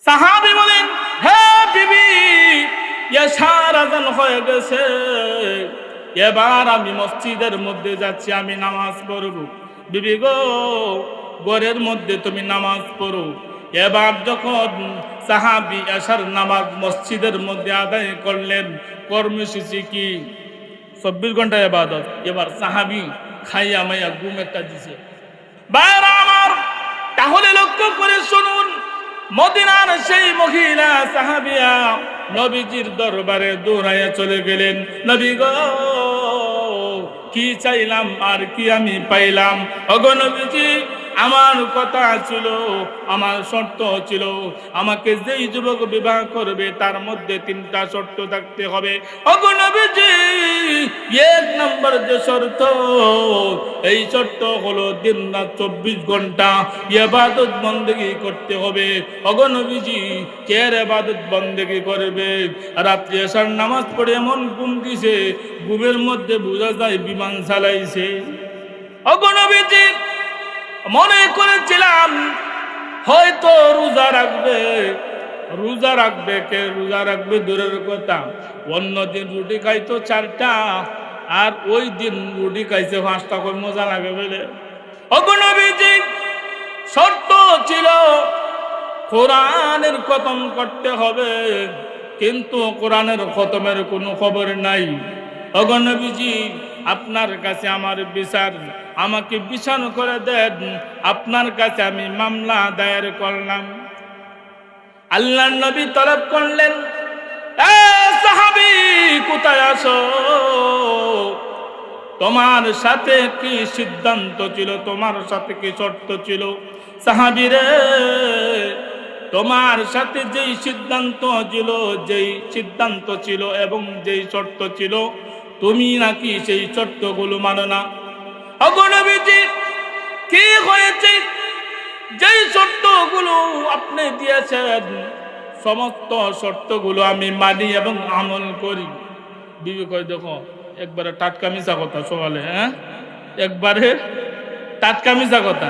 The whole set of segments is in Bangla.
সাহাবী বলেন, হে বিবি, এশার আযান হয়ে গেছে, এবার আমি মসজিদের মধ্যে যাচ্ছি, আমি নামাজ পড়ব। বিবি গো, ঘরের মধ্যে তুমি নামাজ পড়ো। এবার যখন সাহাবী এশার নামাজ মসজিদের মধ্যে আদায় করলেন, কর্মসূচি কি? 24 ঘন্টা ইবাদত। এবার সাহাবী খাইয়া মাইয়া ঘুম একটা দিছে। বাইরা আমার, তাহলে লক্ষ্য করে শুনুন, মদিনার সেই মহিলা সাহাবিয়া নবীজির দরবারে দৌড়াইয়া চলে গেলেন। নবী গো, কি চাইলাম আর কি আমি পাইলাম? ওগো নবীজি, আমার কথা ছিল, আমার শর্ত ছিল, আমাকে যেই যুবক বিবাহ করবে তার মধ্যে 3টা শর্ত থাকতে হবে। ওগো নবীজি, 1 নম্বর যে শর্ত, এই শর্ত হলো দিন রাত 24 ঘন্টা ইবাদত বন্দেগী করতে হবে। ওগো নবীজি, কে ইবাদত বন্দেগী করবে? রাত্রি এশার নামাজ পড়ে এমন ঘুম দিছে, ঘুমের মধ্যে বোঝা যায় বিমান চালাইছে। ওগো নবীজি, মনে করেছিলাম হয়তো রোজা রাখবে। রোজা রাখবে কে? রোজা রাখবে দূরের কথা, অন্যদিন রুটি খাইতো 4টা, আর ওই দিন রুটি খাইছে 5টা। করে মজা লাগে বলে। ওগো নবীজি, শর্ত ছিল কোরআনের খতম করতে হবে, কিন্তু কোরআনের খতমের কোনো খবর নাই। ওগো নবীজি, আপনার কাছে আমার বিচার, আমাকে বিচার করে দেন। আপনার কাছে আমি মামলা দায়ের করলাম। আল্লাহর নবী তলব করলেন, এ সাহাবী, কোথায় আছো? তোমার সাথে কি সিদ্ধান্ত ছিল? তোমার সাথে কি শর্ত ছিল? সাহাবী রে, তোমার সাথে যেই সিদ্ধান্ত ছিল এবং যেই শর্ত ছিল, তুমি নাকি সেই শর্তগুলো মানো না। ওগো নবীজি, কি হয়েছে? যেই শর্তগুলো আপনি দিয়েছেন, সমস্ত শর্তগুলো আমি মানি এবং আমল করি। বিবি কয়, দেখো, একবারে টাটকা মিশা কথা সকালে, একবারে টাটকা মিশা কথা।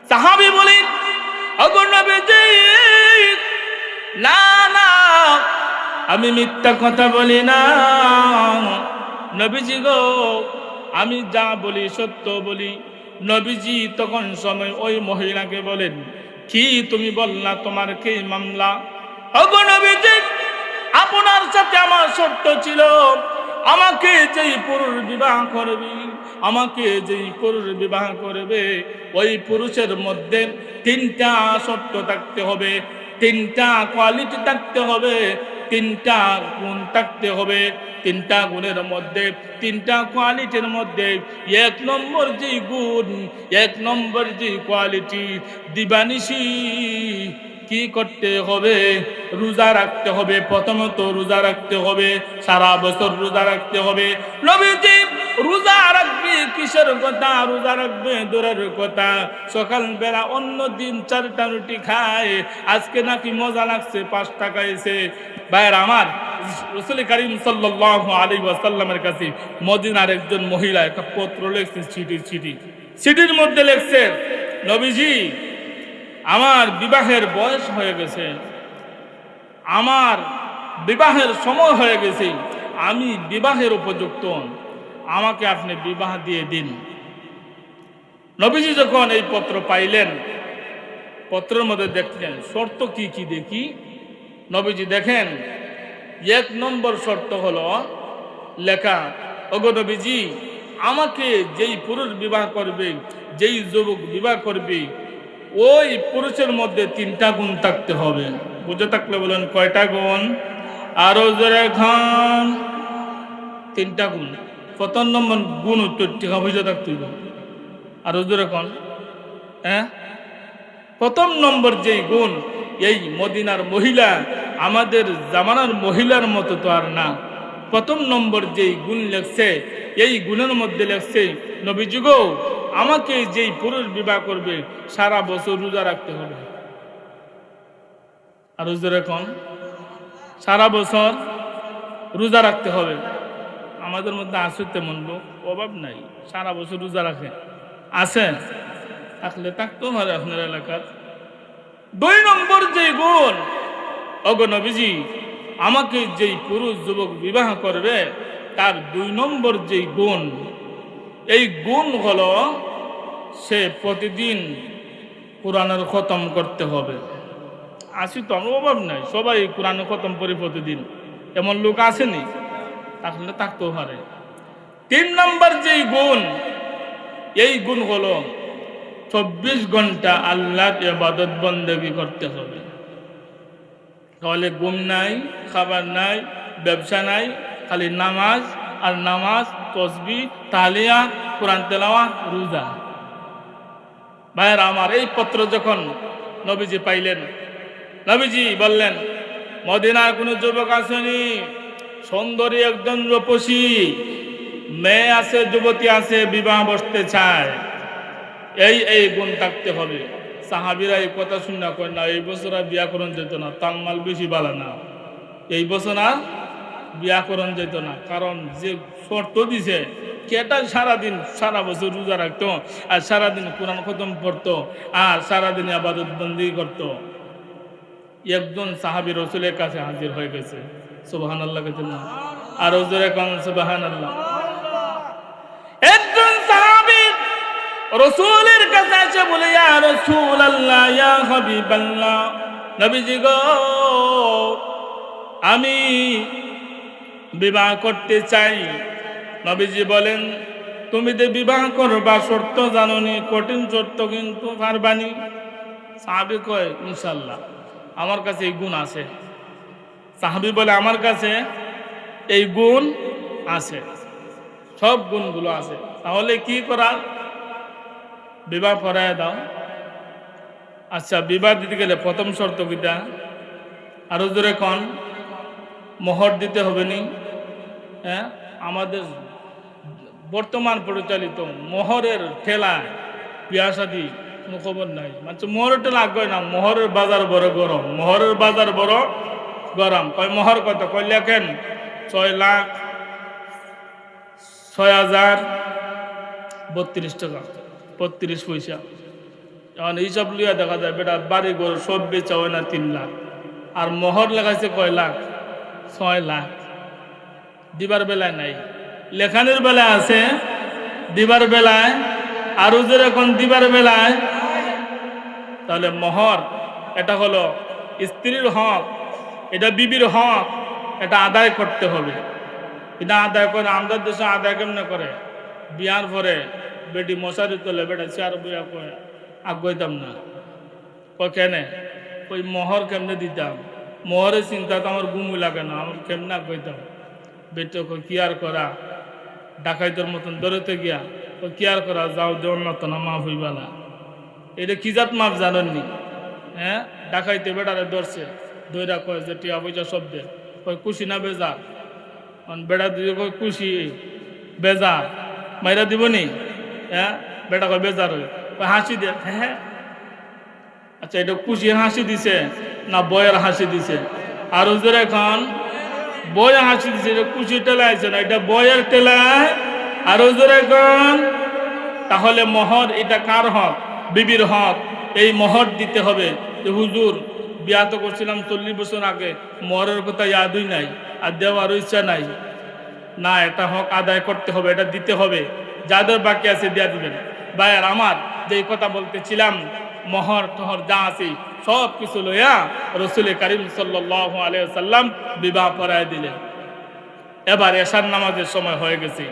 সাহাবী বলি, ওগো নবীজি, না না, আমি মিথ্যা কথা বলি না। নবীজি গো, আমি যা বলি সত্য বলি। নবীজি তখন সময় ওই মহিলাকে বলেন, কি তুমি বললা? তোমার কি মামলা? ওগো নবীজি, আপনার সাথে আমার শর্ত ছিল, আমাকে যেই পুরুষ বিবাহ করবে, ওই পুরুষের মধ্যে 3টা শর্ত থাকতে হবে, 3টা কোয়ালিটি থাকতে হবে, 3টা গুণ থাকতে হবে। 3টা গুণের মধ্যে, 3টা কোয়ালিটির মধ্যে 1 নম্বর যে গুণ, 1 নম্বর যে কোয়ালিটি, দিবানিশি কি করতে হবে? রোজা রাখতে হবে। প্রথমত রোজা রাখতে হবে, সারা বছর রোজা রাখতে হবে। নবীজি, রোজা রাখবে কিসের কথা? রোজা রাখবে দূরের কথা, সকালবেলা অন্য দিন 4টা রুটি খায়, আজকে নাকি মজা লাগছে 5টা খাইছে। ভাইয়ের আমার, রাসূল করিম সাল্লাল্লাহু আলাইহি ওয়াসাল্লামের কাছে মদিনার একজন মহিলা একটা পত্র লিখছে, চিঠির মধ্যে লিখছে, নবীজি, আমার বিবাহের বয়স হয়ে গেছে, আমার বিবাহের সময় হয়ে গেছে, আমি বিবাহের উপযুক্ত, আমাকে আপনি বিবাহ দিয়ে দিন। নবীজি যখন এই পত্র পাইলেন, পত্রের মধ্যে দেখলেন শর্ত কি কি দেখি। নবীজি দেখেন, 1 নম্বর শর্ত হলো লেখা, ওগো নবীজি, আমাকে যেই পুরুষ বিবাহ করবে, যেই যুবক বিবাহ করবে, ওই পুরুষের মধ্যে 3টা গুণ থাকতে হবে। বুঝে থাকলে বলেন কয়টা গুণ? আরো জোরে খান। 3টা গুণ। প্রথম নম্বর গুণ উত্তরটি বুঝে থাকতে হবে। আরো জোরে খান। প্রথম নম্বর যেই গুণ, এই মদিনার মহিলা আমাদের জামানার মহিলার মতো তো আর না। প্রথম নম্বর যেই গুণ লেখছে, এই গুণের মধ্যে লেখছে, নবীজি গো, আমাকে যেই পুরুষ বিবাহ করবে সারা বছর রোজা রাখতে হবে। আর রোজা কোন? সারা বছর রোজা রাখতে হবে। আমাদের মধ্যে আছে তেমন লোক, অভাব নাই, সারা বছর রোজা রাখে। আছে, থাকলে থাকতেও পারে আপনার এলাকার। দুই নম্বর যে গুণ, ওগো নবীজি, আমাকে যেই পুরুষ যুবক বিবাহ করবে তার দুই নম্বর যেই গুণ, এই গুণ হলো সে প্রতিদিন কোরআনের খতম করতে হবে। আসি তো আমার অভাব নাই, সবাই কোরআনের খতম করি প্রতিদিন, এমন লোক আসেনি, তাহলে থাকতেও পারে। তিন নম্বর যেই গুণ, এই গুণ হলো 24 ঘন্টা আল্লাহর ইবাদত বন্দেগী করতে হবে। তাহলে ঘুম নাই, খাবার নাই, ব্যবসা নাই, খালি নামাজ আর নামাজ, তসবিহ, তাহলিয়া, কোরআন তেলাওয়াত, রোজা। ভাইয়েরা আমার, এই পত্র যখন নবীজি পাইলেন, নবীজি বললেন, মদিনার কোনো যুবক আসেনি, সুন্দরী একজন রূপসী মেয়ে আছে, যুবতী আছে, বিবাহ বসতে চায়, এই গুণ থাকতে হবে। সাহাবীরা এই কথা শুনে কয় না, এই বছর আর বিয়া করণ যেত না, তালমাল বেশি বালা না, এই বছর আর বিয়া করণ যেত না। কারণ যে শর্ত দিছে, কেটা সারাদিন সারা বছর রোজা রাখতো, আর সারাদিন কোরআন খতম পড়তো, আর সারাদিন ইবাদত বন্দি করতো। একজন সাহাবী রাসূলের কাছে হাজির হয়ে গেছে, সুবহানাল্লাহ কেন না, আর জোরে কোন সুবহানাল্লাহ। একজন সাহাবী রাসূলের কাছে এসে বলে, ইয়া রাসূলুল্লাহ, ইয়া হাবিবাল্লাহ, নবীজি গো, আমি বিবাহ করতে চাই। নবীজি বলেন, তুমি যে বিবাহ করবা শর্ত জানোনি, কঠিন শর্ত, কিন্তু পারবানি? সাহাবী কয়, ইনশাআল্লাহ আমার কাছে এই গুণ আছে। সাহাবী বলে, আমার কাছে এই গুণ আছে, সব গুণগুলো আছে। তাহলে কি করা? বিবাহ করায় দাও। আচ্ছা, বিবাহ দিতে গেলে প্রথম শর্ত কিটা? আরো জোরে কোন? মোহর দিতে হবে নি? হ্যাঁ, আমাদের বর্তমান পরিচালিত মোহরের ঠেলায় বিয়া শাদী কোনো খবর নাই। মানে মোহরের ঠেলা আগে না, মোহরের বাজার বড় গরম, মোহরের বাজার বড় গরম। কয় মোহর কত? কয় লেখেন 6,06,032 টাকা 32 পয়সা। এখন এইসব লিয়া দেখা যায় বেটা বাড়ি ঘর সব বেচা হয় না 3 লাখ, আর মোহর লেখাইছে কয় লাখ? 6 লাখ। দিবার বেলায় নাই, লেখানোর বেলায় আছে, দিবার বেলায় আরো যেরকম দিবার বেলায়। তাহলে মোহর এটা হলো স্ত্রীর হক, এটা বিবির হক, এটা আদায় করতে হবে। এটা আদায় করে, আমাদের দেশে আদায় কেমনে করে? বিয়ার পরে বেটি মশারি তোলে, বেটা চার বইয়া কয় আগাইতাম না। কয় কেনে? ওই মোহর কেমনে দিতাম, মোহরের চিন্তা তো আমার ঘুমু লাগে না, আমার কেমনে আগাইতাম। বেটা কয় কি আর করা, ডাকাইতের মতন দৌড়তে গিয়া কয় কি আর করা, যাও দেওয়ার মতো না, মাফ হইবা না। এটা কি জাত মাফ জানেননি? হ্যাঁ, ডাকাইতে বেটারে ধরছে, দইরা কয় যে টিয়া পয়সা সব দে। কয় খুশি না বেজা? বেটা দিয়ে কয় খুশি। বেজা মাইরা দিব নি? হ্যাঁ, বেটা কয় বেজার হই। হাসি দে। হ্যাঁ, আচ্ছা, এটা খুশির হাসি দিছে না বয়ের হাসি দিছে? আর ওদের এখন বয়ে হাসি দিছে, এটা খুশি টেলায় আছে না, এটা বয়ের টেলায়। আর ওদের এখন তাহলে মোহর এটা কার হক? বিবির হক। এই মোহর দিতে হবে। যে হুজুর বিয়া তো করছিলাম 40 বছর আগে, মোহরের কথা ইয়াদই নাই, আর দেওয়ার ইচ্ছা নাই। না, এটা হক আদায় করতে হবে, এটা দিতে হবে। যাদের বাকি আছে দিয়া দিবেন। ভাইয়ার আমার, যেই কথা বলতেছিলাম, মোহর টহর যা আছে সব কিছু লইয়া রাসূল করিম সাল্লাল্লাহু আলাইহি ওয়াসাল্লাম বিবাহ পড়ায় দিলেন। এবার এশার নামাজের সময় হয়ে গেছে।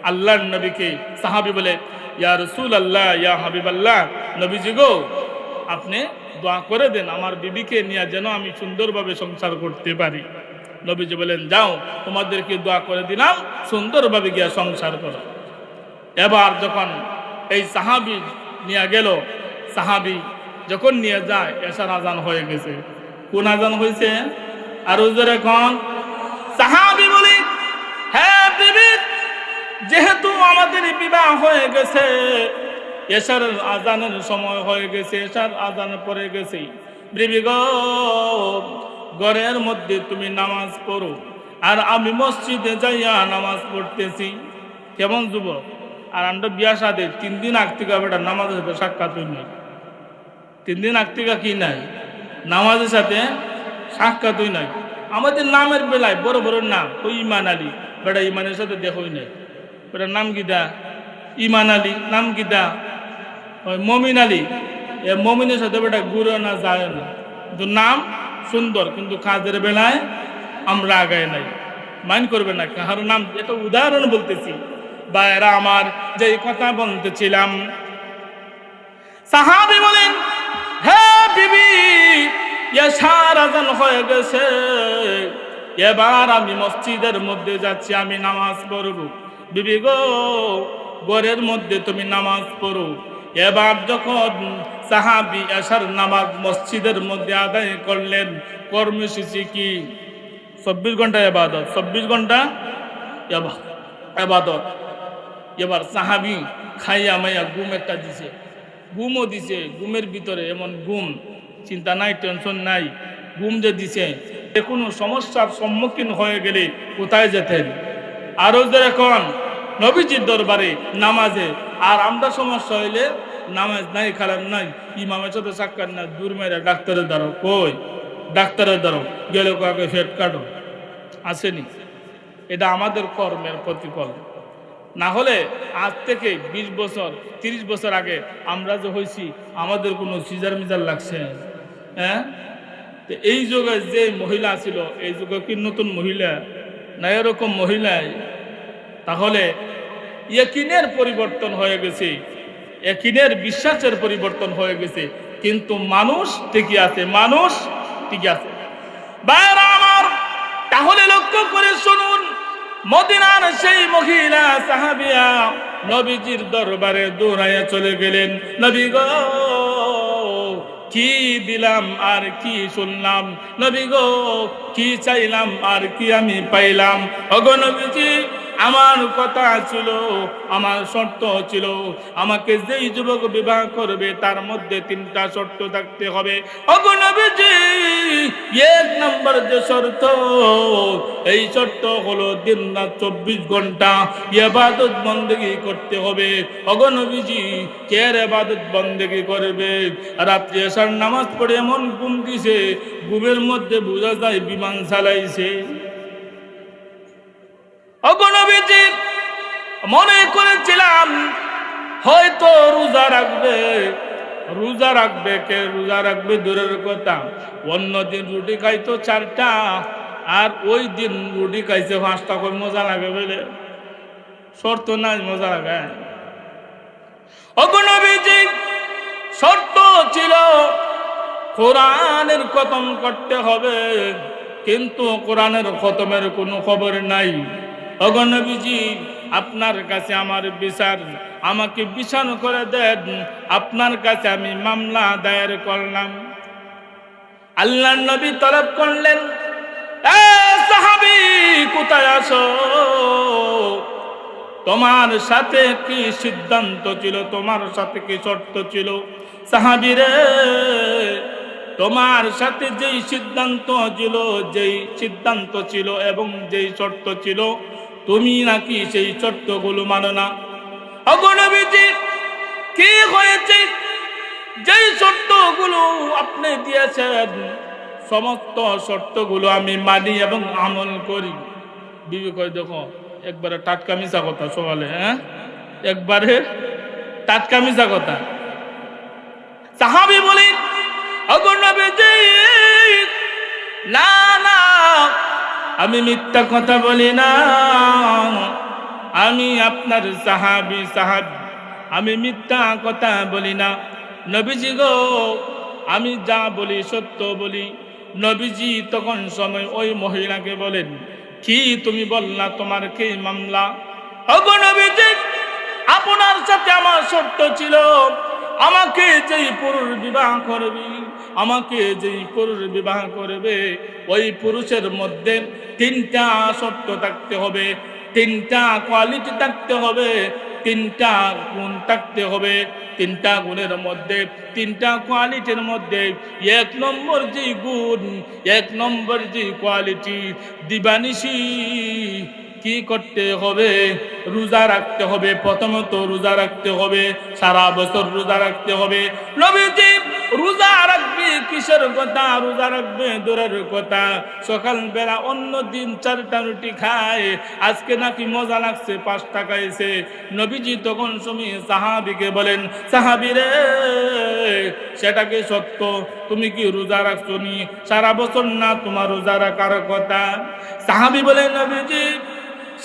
আল্লাহর নবীকে সাহাবী বলে, ইয়া রাসূলুল্লাহ, ইয়া হাবিবাল্লাহ, নবীজি গো, আপনি দোয়া করে দেন আমার বিবিকে নিয়ে, যেন আমি সুন্দরভাবে সংসার করতে পারি। নবীজি বলেন, যাও, তোমাদেরকে দোয়া করে দিলাম, সুন্দরভাবে গিয়া সংসার করো। এবার যখন এই সাহাবী নিয়ে গেল, সাহাবী যখন নিয়ে যায়, এশার আজান হয়ে গেছে। কোন আজান হয়েছে? আর ওদের এখন সাহাবী বলি, হ্যাঁ বিবি, যেহেতু আমাদের বিবাহ হয়ে গেছে, এশার আজানের সময় হয়ে গেছে, এশার আজান পড়ে গেছে, বিবি গো, ঘরের মধ্যে তুমি নামাজ পড়ো, আর আমি মসজিদে যাইয়া নামাজ পড়তেছি। কেমন যুবক! আর আমরা বিয়া সাদে 3 দিন আগ থেকে বেটা নামাজের সাক্ষাৎ হই নাই। 3 দিন আগ থেকে কি নাই, নামাজের সাথে সাক্ষাৎই নাই। আমাদের নামের বেলায় বড় বড় নাম, ওই ইমান আলী, বেটা ইমানের সাথে দেখোই নাই, বেটার নাম গীতা ইমান আলী, নাম গীতা ওই মমিন আলী, এ মমিনের সাথে বেটা ঘুরে না যায় না, কিন্তু নাম সুন্দর, কিন্তু কাজের বেলায় আমরা আগায় নাই। মাইন্ড করবে না, কাহার নাম, এটা উদাহরণ বলতেছি। বা এরা আমার যে কথা বলতেছিলাম, সাহাবী বলেন, হে বিবি, এশার আযান হয়ে গেছে, এবার আমি মসজিদের মধ্যে যাচ্ছি, আমি নামাজ পড়ব। বিবি গো, ঘরের মধ্যে তুমি নামাজ পড়ো। এবার যখন সাহাবী এশার নামাজ মসজিদের মধ্যে আদায় করলেন, কর্মসূচি কি? 24 ঘন্টা ইবাদত, 24 ঘন্টা ইবাদত। এবার সাহাবী খাইয়া মাইয়া ঘুম একটা দিছে, ঘুমও দিছে, ঘুমের ভিতরে এমন ঘুম, চিন্তা নাই, টেনশন নাই, ঘুম যে দিছে, কোনো সমস্যার সম্মুখীন হয়ে গেলে কোথায় যেতেন? আরো যে এখন নবীজির দরবারে নামাজে, আর আমরা সমস্যা হইলে নামাজ নাই, খারাপ নাই, ইমামের সাথে সাক্ষাৎ না, দূর মেরে ডাক্তারের দ্বারা, কই ডাক্তারের দ্বারা গেলে কাকে ফেট কাটো, আসেনি। এটা আমাদের কর্মের প্রতিফল। না হলে আজ থেকে 20 বছর 30 বছর আগে আমরা যে হয়েছি, আমাদের কোনো সিজার মিজার লাগছে? হ্যাঁ, তো এই যুগে যে মহিলা ছিল, এই যুগে কি নতুন মহিলা না এরকম মহিলাই? তাহলে ইয়াকিনের পরিবর্তন হয়ে গেছে, ইয়াকিনের বিশ্বাসের পরিবর্তন হয়ে গেছে, কিন্তু মানুষ ঠিকই আছে, মানুষ ঠিকই আছে। ভাইরা আমার, তাহলে লক্ষ্য করে শুনুন, মদিনার সেই মহিলা সাহাবিয়া নবীজির দরবারে দৌড়াইয়া চলে গেলেন। নবী গো, কি দিলাম আর কি শুনলাম, নবী গো কি চাইলাম আর কি আমি পাইলাম। ওগো নবীজি, আমার কথা ছিল, আমার শর্ত ছিল, আমাকে যেই যুবক বিবাহ করবে তার মধ্যে 3টা শর্ত থাকতে হবে। ওগো নবীজি, 1 নম্বর যে শর্ত, এই শর্ত হলো দিন রাত 24 ঘন্টা ইবাদত বন্দেগী করতে হবে। ওগো নবীজি, কে ইবাদত বন্দেগী করবে? রাত্রি এশার নামাজ পড়ে এমন ঘুম দিছে, ঘুমের মধ্যে বোঝা যায় বিমান চালাইছে। ওগো নবীজি, মনে করেছিলাম হয়তো রোজা রাখবে, রোজা রাখবে, কে রোজা রাখবে দূরের কথা, অন্যদিন রুটি খাইতো 4টা, আর ওই দিন রুটি খাইছে 5টা, করে মজা লাগে বলে শর্ত নাই, মজা লাগে। ওগো নবীজি, শর্ত ছিল কোরআনের খতম করতে হবে, কিন্তু কোরআনের খতমের কোনো খবর নাই। ওগো নবীজি, আপনার কাছে আমার বিচার, আমাকে বিচার করে দেন, আপনার কাছে আমি মামলা দায়ের করলাম। আল্লাহর নবী তলব করলেন, এ সাহাবী, কোথায় আছো? তোমার সাথে কি সিদ্ধান্ত ছিল, তোমার সাথে কি শর্ত ছিল? সাহাবী রে, তোমার সাথে যেই সিদ্ধান্ত ছিল এবং যেই শর্ত ছিল, তুমি নাকি সেই শর্তগুলো মানো না। ওগো নবীজি, কি হয়েছে? যেই শর্তগুলো আপনি দিয়েছেন, সমস্ত শর্তগুলো আমি মানি এবং আমল করি। বিবি কয়, দেখো একবারে টাটকা মিশা কথা সকালে, হ্যাঁ, একবারে টাটকা মিশা কথা। সাহাবী বলি, ওগো নবীজি, না না, আমি মিথ্যা কথা বলি না, আমি আপনার সাহাবী, আমি মিথ্যা কথা বলি না। নবীজি গো, আমি যা বলি সত্য বলি। নবীজি তখন সময় ওই মহিলাকে বলেন, কি তুমি বললা, তোমার কি মামলা? ওগো নবীজি, আপনার সাথে আমার শর্ত ছিল, আমাকে যেই পুরুষ বিবাহ করবে, ওই পুরুষের মধ্যে 3টা শর্ত থাকতে হবে, 3টা কোয়ালিটি থাকতে হবে, 3টা গুণ থাকতে হবে। 3টা গুণের মধ্যে, 3টা কোয়ালিটির মধ্যে 1 নম্বর যেই গুণ, 1 নম্বর যেই কোয়ালিটি, দিবানিশি কি করতে হবে? রোজা রাখতে হবে। প্রথমত রোজা রাখতে হবে, সারা বছর রোজা রাখতে হবে। নবীজি রোজা রাখবে কিসের কথা, রোজা রাখবে দূরের কথা, সকালবেলা অন্য দিন 4টা রুটি খায়, আজকে নাকি মজা লাগছে 5টা খাইছে। নবীজি তখন সময় সাহাবীকে বলেন, সাহাবী রে সেটা কি সত্য? তুমি কি রোজা রাখছো নি সারা বছর? না তোমার রোজা রাখার কথা। সাহাবী বলেন, নবীজি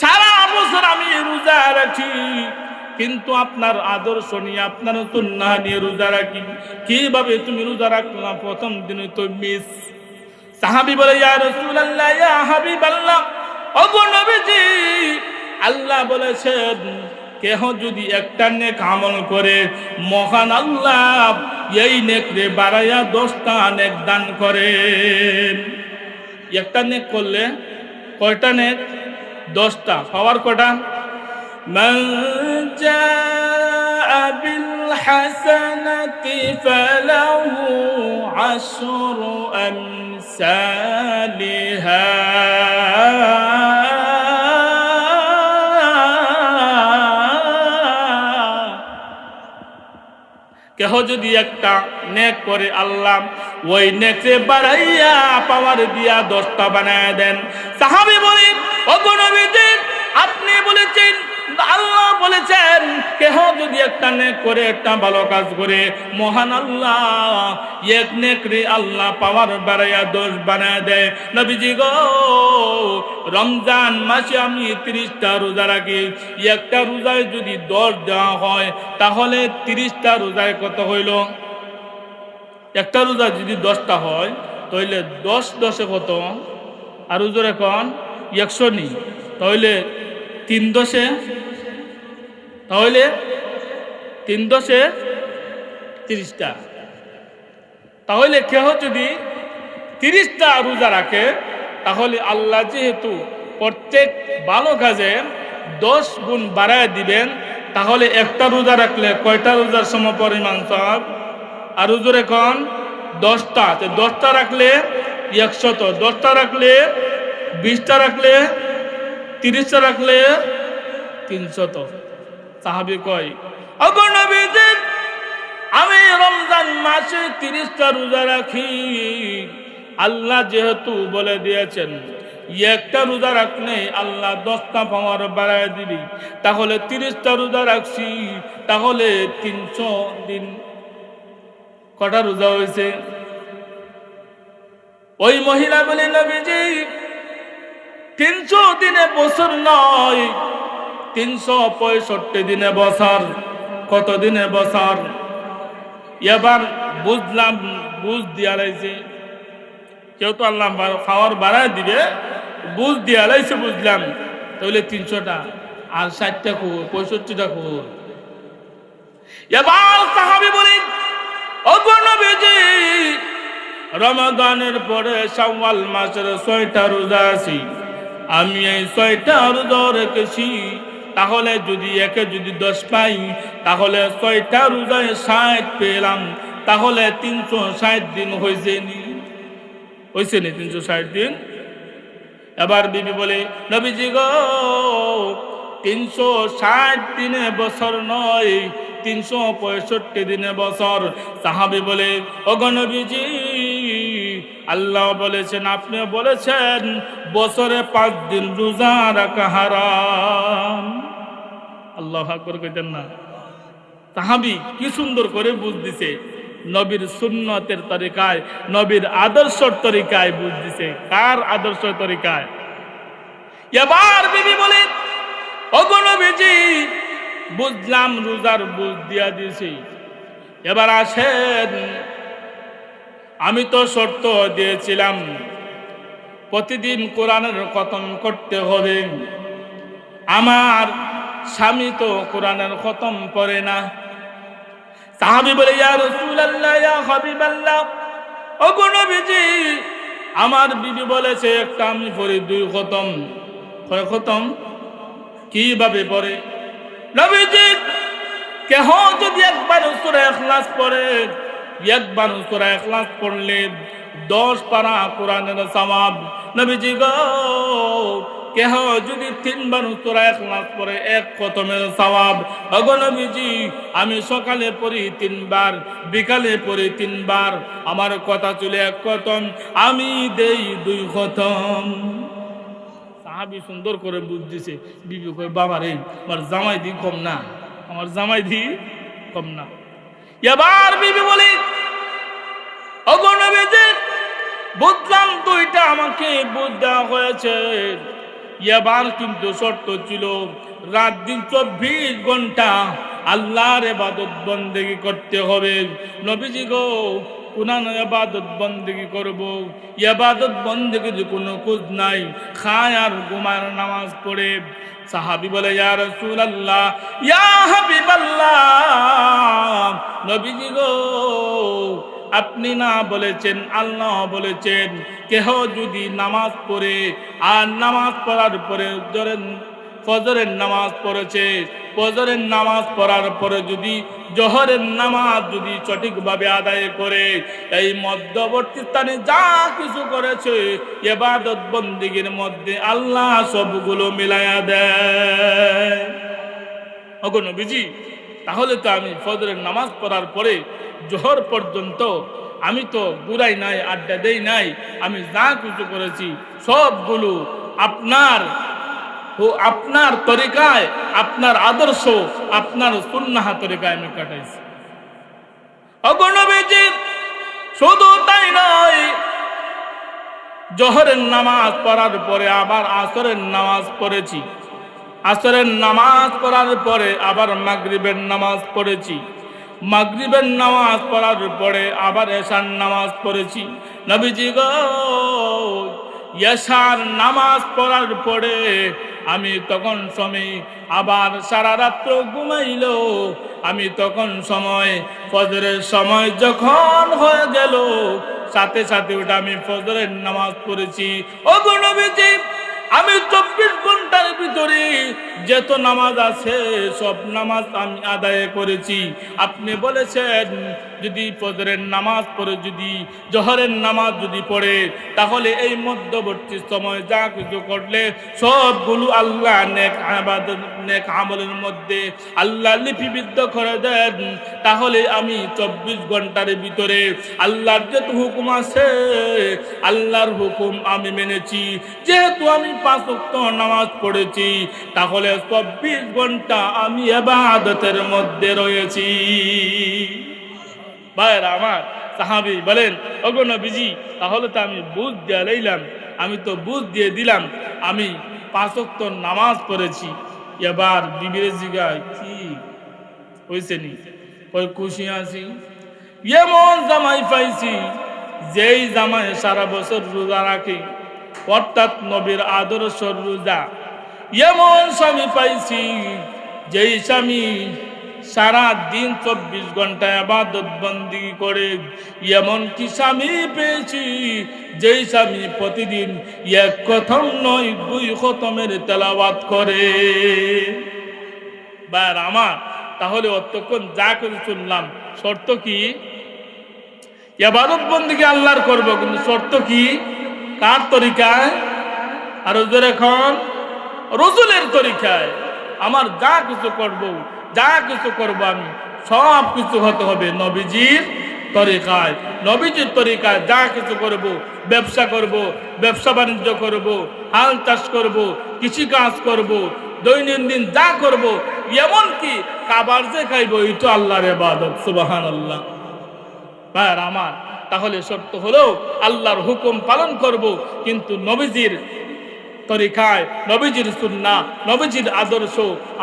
সারা বছর আমি রোজা রাখি, কিন্তু আপনার আদর্শ নিয়ে আপনার সুন্নাহ নিয়ে রোজা রাখি। কিভাবে তুমি রোজা রাখলা? প্রথম দিনে তো মিস। সাহাবী বলে, ইয়া রাসূলুল্লাহ, ইয়া হাবিবাল্লাহ, ওগো নবীজি, আল্লাহ বলেছেন কেহ যদি একটা নেক আমল করে মহান আল্লাহ এই নেকরে বাড়াইয়া 10টা নেক দান করেন। একটা নেক করলে কয়টা নেক? 10টা। পাওয়ার কটা? من جاء بالحسنة فله 10 أمثالها কেহ যদি একটা নেক করে আল্লাহ ওই নেকে বাড়াইয়া পাওয়ার দিয়া 10টা বানায় দেন। সাহাবী বলেন, ওগো নবীজি আপনি বলেছেন, আল্লাহ বলেছেন কেহ যদি একটা নেক করে, একটা ভালো কাজ করে, মহান আল্লাহ এক নেকরে আল্লাহ পাওয়ার বাড়াইয়া 10 বানায় দেয়। নবীজি গো, রমজান মাসে আমি 30টা রোজা রাখি, একটা রোজায় যদি 10 দেওয়া হয় তাহলে 30টা রোজায় কত হইল? একটা রোজা যদি 10টা হয় তাহলে 10 10 কত? আর রোজার এখন 100 নি, তাহলে 3 10, তাহলে 3 10 30টা। তাহলে কেহ যদি 30টা রোজা রাখে তাহলে আল্লাহ যেহেতু প্রত্যেক ভালো কাজে 10 গুণ বাড়ায় দিবেন, তাহলে একটা রোজা রাখলে কয়টা রোজার সমপরিমাণ সব? আর রোজার এখন 10টা, 10টা রাখলে 100, 10টা রাখলে 20টা রাখলে 30টা রাখলে 300। সাহাবী কয়, ওগো নবীজি আমি রমজান মাসে 30টা রোজা রাখি, আল্লাহ যেহেতু বলে দিয়েছেন একটা রোজা রাখলে আল্লাহ 10টা পাওয়ার বাড়ায় দিবি, তাহলে 30টা রোজা রাখছি, তাহলে 300 দিন কটা রোজা হয়েছে? ওই মহিলা বলে, নবীজি 300 দিনে বছর নয়, 365 দিনে বছর। কত দিনে বছর? এবার বুঝলাম, বুঝ দিয়া লাইছে, কেউ তো আল্লাহ খাওয়ার বাড়ায় দিবে, বুঝ দিয়া লাইছে, বুঝলাম। তাহলে 300টা আর 60টা খুব, 65টা খুব। এবার সাহাবী বলেন, ওগো নবীজি রমাদানের পরে শাওয়াল মাসের 6টা রোজা আছে, আমি এই 6টা রোজা রেখেছি, তাহলে যদি একে যদি 10 পাই তাহলে 6টা রোজায় 60 পেলাম, তাহলে 360 দিন হয়েছে নি? 360 দিন। এবার বিবি বলে, নবীজি গো 360 দিনে বছর নয়, 365 দিনে বছর। সাহাবী বলে, ওগো নবীজি আল্লাহ বলেছেন, আপনি বলেছেন বছরে 5 দিন রোজা রাখা হারাম। আল্লাহু আকবার কইতেন না? সাহাবী কি সুন্দর করে বুঝ দিছে, নবীর সুন্নতের তরিকায়, নবীর আদর্শের তরিকায় বুঝ দিছে। কার আদর্শ তরিকায়? এবার বিবি বলে, ওগো নবীজি বুঝলাম, রোজার বুঝ দিয়া দিছি, এবার আসেন, আমি তো শর্ত দিয়েছিলাম প্রতিদিন কোরআনের খতম করতে হবে, আমার স্বামী তো কোরআনের খতম করে না। সাহাবী বলে, ইয়া রাসূলুল্লাহ, ইয়া হাবিবাল্লাহ, ওগো নবীজি আমার বিবি বলেছে একটা আমি পড়ি 2 খতম। কয় খতম? কিভাবে পড়ে? নবীজি কেহ যদি একবার সূরা ইখলাস পড়ে, একবার সূরা ইখলাস পড়লে 10 পারা কোরআনের সওয়াব। নবীজি গো কেহ যদি 3 বার সূরা ইখলাস পড়ে 1 খতমের সওয়াব। ওগো নবীজি আমি সকালে পড়ি 3 বার, বিকালে পড়ি 3 বার, আমার কথা চলে 1 খতম, আমি দেই 2 খতম। সাহাবী সুন্দর করে বুঝতেছে। বিবি কয় বাবা রে আমার জামাই দি কম না, আমার জামাই দি কম না। এবার বিবি বলি ওগো নবীজি বুঝলাম দুইটা আমাকে বুঝ দেওয়া হয়েছে, এবার কিন্তু শর্ত ছিল রাত দিন 24 ঘন্টা আল্লাহর ইবাদত বন্দেগী করতে হবে। নবীজি গো কোরআন ইবাদত বন্দেগী করব, ইবাদত বন্দেগীর কোনো খোঁজ নাই, খায় আর ঘুমায় নামাজ পড়ে। সাহাবী বলে ইয়া রাসূলুল্লাহ ইয়া হাবিবাল্লাহ, নবীজি গো আপনি না বলেছেন, আল্লাহ বলেছেন কেহ যদি নামাজ পড়ে আর নামাজ পড়ার পরে ধরেন ফজরের নামাজ পড়েছে, ফজরের নামাজ পড়ার পরে যদি জোহরের নামাজ যদি সঠিকভাবে আদায় করে, এই মধ্যবর্তী স্থানে যা কিছু করেছে ইবাদত বন্দেগীর মধ্যে আল্লাহ সবগুলো মিলায়া দেয়। ওগো নবীজি তাহলে তো আমি ফজরের নামাজ পড়ার পরে জোহর পর্যন্ত আমি তো ঘুরাই নাই, আড্ডা দেই নাই, আমি যা কিছু করেছি সবগুলো আপনার তরিকায়, আপনার আদর্শ, আপনার সুন্নাহ তরিকায় আমি কাটাইছি। ওগো নবীজি শুধু তাই নয়, জোহরের নামাজ পড়ার পরে আবার আসরের নামাজ পড়েছি, আসরের নামাজ পড়ার পরে আবার মাগরিবের নামাজ পড়েছি, মাগরিবের নামাজ পড়ার পরে আবার এশার নামাজ পড়েছি। নবীজি গো এশার নামাজ পড়ার পরে আমি তখন সময় আবার সারা রাত্র ঘুমাইল, আমি তখন সময় ফজরের সময় যখন হয়ে গেল সাথে সাথে ওটা আমি ফজরের নামাজ পড়েছি। ওগো নবীজি আমি 24 ঘন্টার ভিতরে যত নামাজ আছে সব নামাজ আমি আদায় করেছি। আপনি বলেছেন যদি ফজরের নামাজ পড়ে, যদি জোহরের নামাজ যদি পড়ে, তাহলে এই মধ্যবর্তী সময় যা কিছু করলে সবগুলো আল্লাহ নেক ইবাদত নেক আমলের মধ্যে আল্লাহ লিপিবদ্ধ করে দেন। তাহলে আমি 24 ঘন্টার ভিতরে আল্লাহর যত হুকুম আছে আল্লাহর হুকুম আমি মেনেছি। যেহেতু আমি 5 ওয়াক্ত নামাজ পড়েছি, তাহলে 24 ঘন্টা আমি ইবাদতের মধ্যে রয়েছি। ভাইরা আমার, সাহাবী বলেন ওগো নবীজি তাহলে তো আমি বুঝ দিয়ে লইলাম, আমি তো বুঝ দিয়ে দিলাম আমি 5 ওয়াক্ত নামাজ পড়েছি। এবার বিবির জিগায় কি হয়েছে নি? ওই খুশি আছি, এমন জামাই পাইছি যেই জামাই সারা বছর রোজা রাখে, অর্থাৎ নবীর আদর্শ রোজা। এমন স্বামী পাইছি যেই স্বামী সারা দিন 24 ঘন্টা ইবাদত বন্দেগী করে। এমন কি স্বামী পেয়েছি যেই স্বামী প্রতিদিন 1 খতম নয় 2 খতমের তেলাওয়াত করে। বার আমার তাহলে অতক্ষণ যা করে শুনলাম শর্ত কি? ইবাদত বন্দেগী আল্লাহর করব, কিন্তু শর্ত কি? কার তরিকায়? আর ওদের এখন রাসূলের তরিকায়। আমার যা কিছু করব, যা কিছু করব আমি সব কিছু হতে হবে নবীজির তরিকায়। নবীজির তরিকায় যা কিছু করব, ব্যবসা করব, ব্যবসা বাণিজ্য করব, হাল চাষ করব, কৃষি কাজ করব, দৈনন্দিন যা করব, এমনকি খাবার যে খাইব এটা আল্লাহর ইবাদত। সুবহানাল্লাহ। ভাইরা আমার তাহলে শর্ত হলো আল্লাহর হুকুম পালন করব, কিন্তু নবীজির তরিকায়, নবীজির সুন্নাহ, নবীজির আদর্শ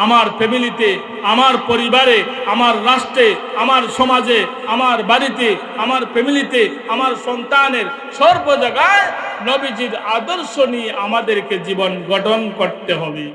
আমার ফ্যামিলিতে, আমার পরিবারে, আমার রাষ্ট্রে, আমার সমাজে, আমার বাড়িতে, আমার ফ্যামিলিতে, আমার সন্তানের সর্ব জায়গায় নবীজির আদর্শ নিয়ে আমাদেরকে জীবন গঠন করতে হবে।